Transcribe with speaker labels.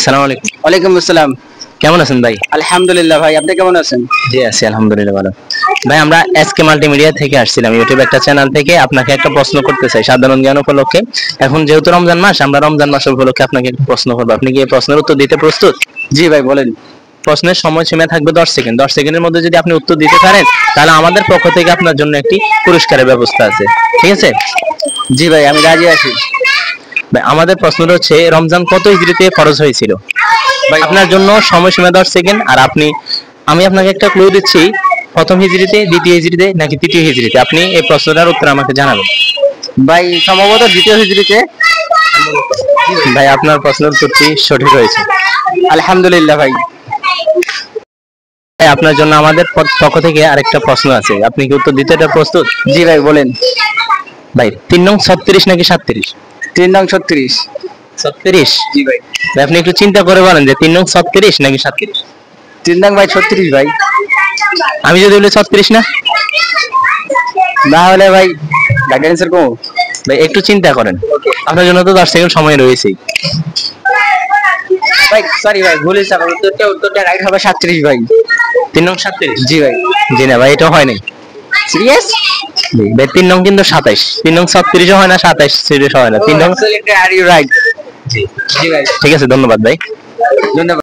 Speaker 1: আসসালামু আলাইকুম।
Speaker 2: ওয়ালাইকুম আসসালাম।
Speaker 1: কেমন আছেন ভাই?
Speaker 2: আলহামদুলিল্লাহ ভাই, আপনি কেমন আছেন?
Speaker 1: জি আছি আলহামদুলিল্লাহ ভালো। ভাই আমরা এসকে মাল্টিমিডিয়া থেকে আসছিলাম, ইউটিউব একটা চ্যানেল থেকে। আপনাকে একটা প্রশ্ন করতে চাই সাধারণ জ্ঞান উপলক্ষে। এখন যেহেতু রমজান মাস, আমরা রমজান মাস উপলক্ষে আপনাকে একটা প্রশ্ন করবো। আপনি কি এই প্রশ্নের উত্তর দিতে প্রস্তুত?
Speaker 2: জি ভাই বলেন।
Speaker 1: প্রশ্নের সময়সীমা থাকবে 10 সেকেন্ড। 10 সেকেন্ডের মধ্যে যদি আপনি উত্তর দিতে পারেন, তাহলে আমাদের পক্ষ থেকে আপনার জন্য একটি পুরস্কারের ব্যবস্থা আছে, ঠিক আছে?
Speaker 2: জি ভাই, আমি রাজি আছি।
Speaker 1: ভাই আমাদের প্রশ্নটা হচ্ছে, রমজান কত হিজরিতে ফরজ হয়েছিল?
Speaker 2: ভাই
Speaker 1: আপনার জন্য সময়সীমা 10 সেকেন্ড। আর আমি আপনাকে একটা ক্লু দিচ্ছি, প্রথম হিজরিতে, দ্বিতীয় হিজরিতে নাকি তৃতীয় হিজরিতে? আপনি এই প্রশ্নটার উত্তর আমাকে জানাবেন।
Speaker 2: ভাই সম্ভবত দ্বিতীয় হিজরিতে।
Speaker 1: ভাই আপনার প্রশ্নের উত্তরটি সঠিক হয়েছে।
Speaker 2: আলহামদুলিল্লাহ ভাই।
Speaker 1: ভাই আপনার জন্য আমাদের পক্ষ থেকে আরেকটা প্রশ্ন আছে, আপনি কি উত্তর দিতে এটা প্রস্তুত?
Speaker 2: জি ভাই বলেন।
Speaker 1: ভাই 3 নং 36 নাকি 37?
Speaker 2: 3 নং 36।
Speaker 1: 36?
Speaker 2: জি ভাই।
Speaker 1: ভাই আপনি একটু চিন্তা করে বলেন যে 3 নং 36 নাকি 37?
Speaker 2: 3 নং ভাই 36 ভাই।
Speaker 1: আমি যদি বলি 36 না?
Speaker 2: না হলে ভাই রাইট অ্যান্সার কোন?
Speaker 1: ভাই একটু চিন্তা করেন, আপনার জন্য তো 10 সেকেন্ড সময় রয়েছে।
Speaker 2: ভাই সরি ভাই, ভুল হিসাব। উত্তরটা রাইট হবে 37 ভাই।
Speaker 1: 3 নং 37?
Speaker 2: জি ভাই।
Speaker 1: জি না ভাই, এটা হয় নাই।
Speaker 2: সিরিয়াস?
Speaker 1: জি ভাই, 3 নং কিন্তু 27। 3 নং 36 হয় না, 27 সিরিয়াস হয় না, 3 নং।
Speaker 2: Are you right.
Speaker 1: জি
Speaker 2: জি ভাই,
Speaker 1: ঠিক আছে, ধন্যবাদ ভাই।
Speaker 2: ধন্যবাদ।